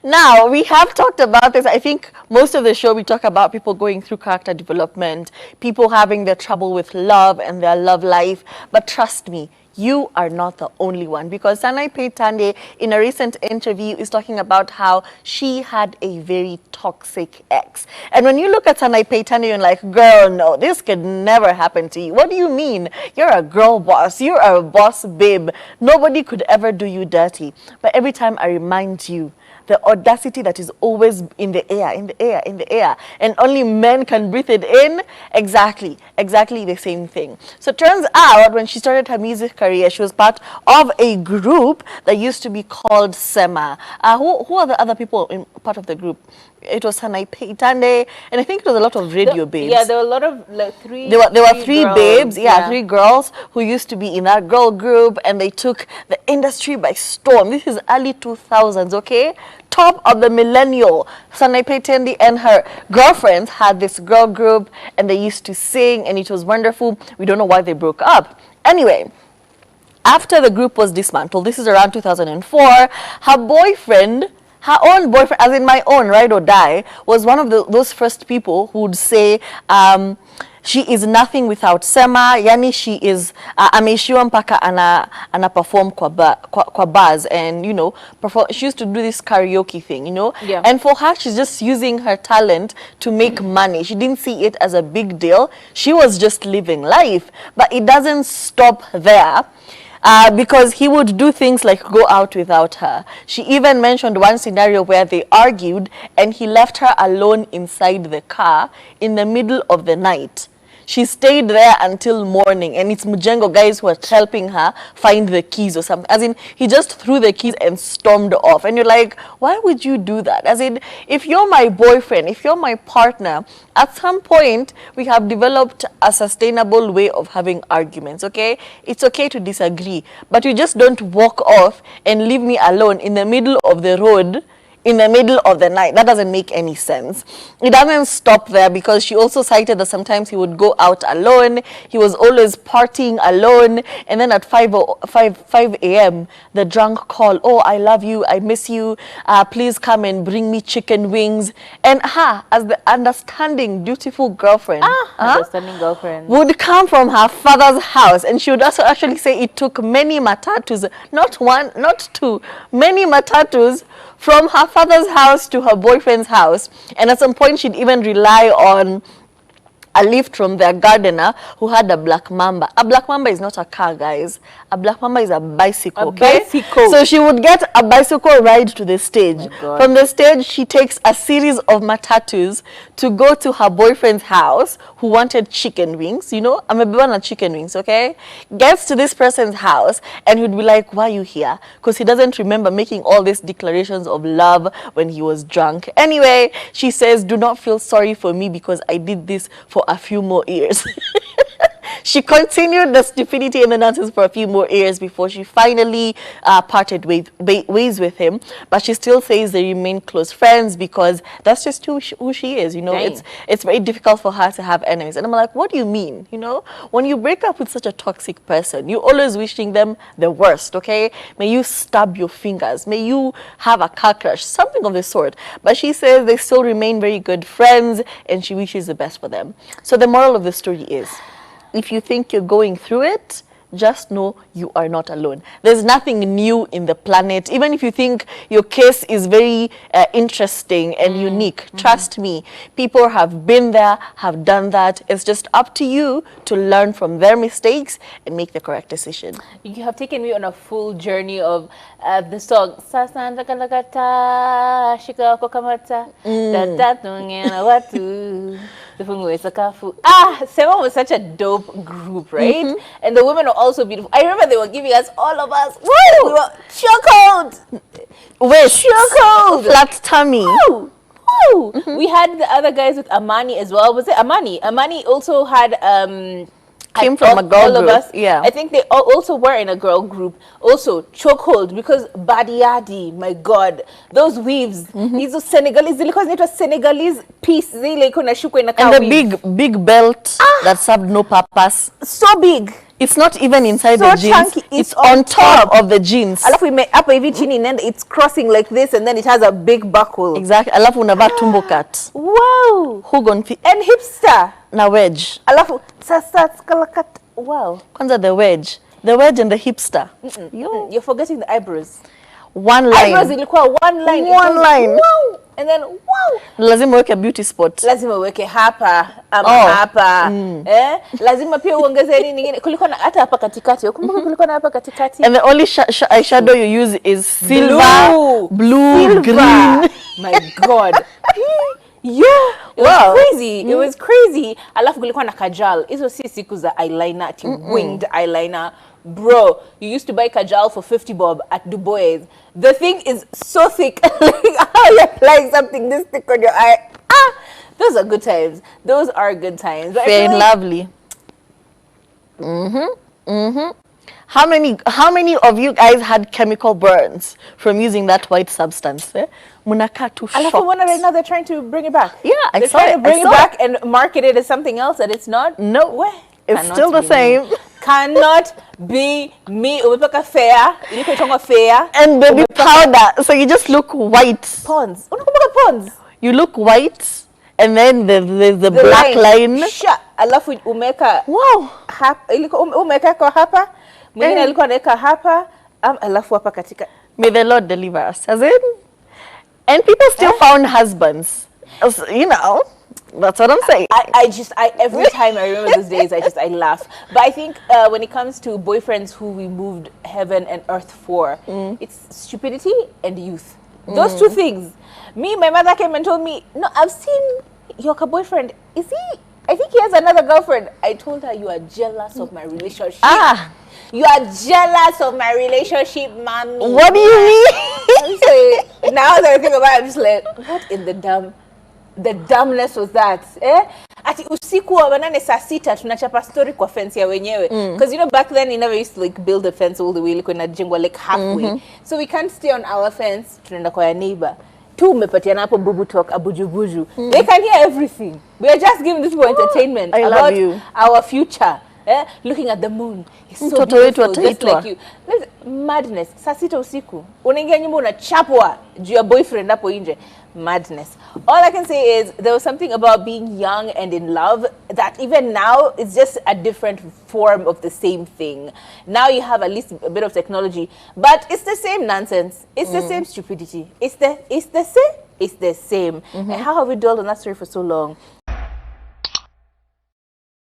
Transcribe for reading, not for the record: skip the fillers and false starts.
Now, we have talked about this. I think most of the show we talk about people going through character development, people having their trouble with love and their love life. But trust me, you are not the only one, because Sanaipei Tande, in a recent interview, is talking about how she had a very toxic ex. And when you look at Sanaipei Tande, you're like, girl, no, this could never happen to you. What do you mean? You're a girl boss. You're a boss babe. Nobody could ever do you dirty. But every time I remind you, the audacity that is always in the air, in the air, in the air, and only men can breathe it in. Exactly the same thing. So it turns out when she started her music career, she was part of a group that used to be called SEMA. Who are the other people in part of the group? It was Sanaipei Tande, and I think it was a lot of radio babes. Yeah, there were a lot of three. There were three girls, babes, three girls who used to be in that girl group, and they took the industry by storm. This is early 2000s, okay? Top of the millennial. Sanaipei Tande and her girlfriends had this girl group, and they used to sing, and it was wonderful. We don't know why they broke up. Anyway, after the group was dismantled, this is around 2004, her own boyfriend, as in my own, ride or die, was one of those first people who would say, she is nothing without Sema, yani she is, ameishiwa mpaka ana perform kwa bars, and, you know, she used to do this karaoke thing, you know, and for her, she's just using her talent to make money. She didn't see it as a big deal. She was just living life, but it doesn't stop there. Because he would do things like go out without her. She even mentioned one scenario where they argued and he left her alone inside the car in the middle of the night. She stayed there until morning, and it's Mujengo guys who are helping her find the keys or something. As in, he just threw the keys and stormed off. And you're like, why would you do that? As in, if you're my boyfriend, if you're my partner, at some point, we have developed a sustainable way of having arguments, okay? It's okay to disagree, but you just don't walk off and leave me alone in the middle of the road in the middle of the night. That doesn't make any sense. It doesn't stop there, because she also cited that sometimes he would go out alone. He was always partying alone. And then at 5 a.m., the drunk call, oh, I love you, I miss you, please come and bring me chicken wings. And her, as the understanding, dutiful girlfriend, understanding girlfriend, would come from her father's house. And she would also actually say it took many matatus, not one, not two, many matatus, from her father's house to her boyfriend's house. And at some point, she'd even rely on a lift from their gardener who had a black mamba. A black mamba is not a car, guys. A black mamba is a bicycle, okay? Bicycle. So she would get a bicycle ride to the stage. From the stage, she takes a series of matatus to go to her boyfriend's house who wanted chicken wings. You know, I'm a big fan of chicken wings, okay? Gets to this person's house and he'd be like, why are you here? Because he doesn't remember making all these declarations of love when he was drunk. Anyway, she says, do not feel sorry for me because I did this for a few more years. She continued the stupidity and the nonsense for a few more years before she finally parted ways with him. But she still says they remain close friends because that's just who she is. You know, it's very difficult for her to have enemies. And I'm like, what do you mean? You know, when you break up with such a toxic person, you're always wishing them the worst, okay? May you stab your fingers. May you have a car crash, something of the sort. But she says they still remain very good friends and she wishes the best for them. So the moral of the story is, if you think you're going through it, just know you are not alone. There's nothing new in the planet. Even if you think your case is very interesting and unique, trust me, people have been there, have done that. It's just up to you to learn from their mistakes and make the correct decision. You have taken me on a full journey of the song Sasanda Kalakata Shika Kokamata Watu. Sema was such a dope group, right? And the women are also beautiful. I remember they were giving us, all of us, woo! We were chocolate! With chocolate! Flat tummy. Woo! Woo! We had the other guys with Amani as well. Was it Amani? Amani also had came from a girl all group. of us. Yeah. I think they also were in a girl group. Also, chokehold, because badiadi, my God, those weaves. Hizo Senegalese, zilikuwa zinaitwa Senegalese piece. Zile iko na shuko inakaa And the weave. big belt that served no purpose. So big. It's not even inside So the jeans. chunky. It's on top of the jeans. Alafu hapa hivi chini and it's crossing like this, and then it has a big buckle. Exactly. Alafu unavaa tumbo cut. Wow. And hipster. Na wedge. Alafu sasa skalakat. Wow. Kwanza the wedge and the hipster. You're forgetting the eyebrows. One line. Eyebrows ilikuwa one line. One line. Wow. And then wow. Lazima uweke beauty spot. Lazima uweke hapa ama hapa. Lazima pia uongeze nini nyingine. Kulikuwa na hata hapa katikati. Ukumbuka kulikuwa na hapa katikati. And the only eyeshadow you use is silver, blue, green. My God. Yeah, it was crazy. It was crazy. Alafu kulikuwa na kajal. Hizo si siku za eyeliner, winged eyeliner. Bro, you used to buy kajal for 50 bob at Du Bois. The thing is so thick. Like, how you're applying something this thick on your eye. Those are good times. Those are good times. Fair and lovely. How many of you guys had chemical burns from using that white substance? Munaka too shocked. Alafu right now they're trying to bring it back. Yeah, they're trying to bring it back and market it as something else that it's not. No, it's still the same. Cannot be me. Umepaka fair. Iliko itonga fair. And baby powder. So you just look white. Pons. Unakumbuka pons? You look white, and then there's the black line. Alafu umeka. Wow. Iliko umeka kwa hapa. Mwingine alikuwa anaweka hapa. Alafu hapa katika. May the Lord deliver us. Has it? And people still found husbands. You know. That's what I'm saying. Every time I remember those days, I laugh. But I think when it comes to boyfriends who we moved heaven and earth for, it's stupidity and youth. Those two things. My mother came and told me, no, I've seen your boyfriend. I think he has another girlfriend. I told her, you are jealous of my relationship. You are jealous of my relationship, mommy. What do you mean? So, now that I think about it, I'm just like, what in the dumbness was that? Ati usiku wa manane saa sita tunachapa story kwa fence ya wenyewe. Because you know back then you never used to like build a fence all the way, ilikuwa inajengwa like halfway. So we can't stay on our fence, tunaenda kwa ya neighbor. Tumepatiana hapo bubu talk abujubuju. They can hear everything. We are just giving this for entertainment about our future. Looking at the moon. It's so beautiful, just like you. Madness. Saa sita usiku. Unaingia nyumba unachapwa juu ya boyfriend hapo nje. Madness. All I can say is there was something about being young and in love that even now it's just a different form of the same thing. Now you have at least a bit of technology, but it's the same nonsense. It's the same stupidity. It's the same. And how have we dwelled on that story for so long?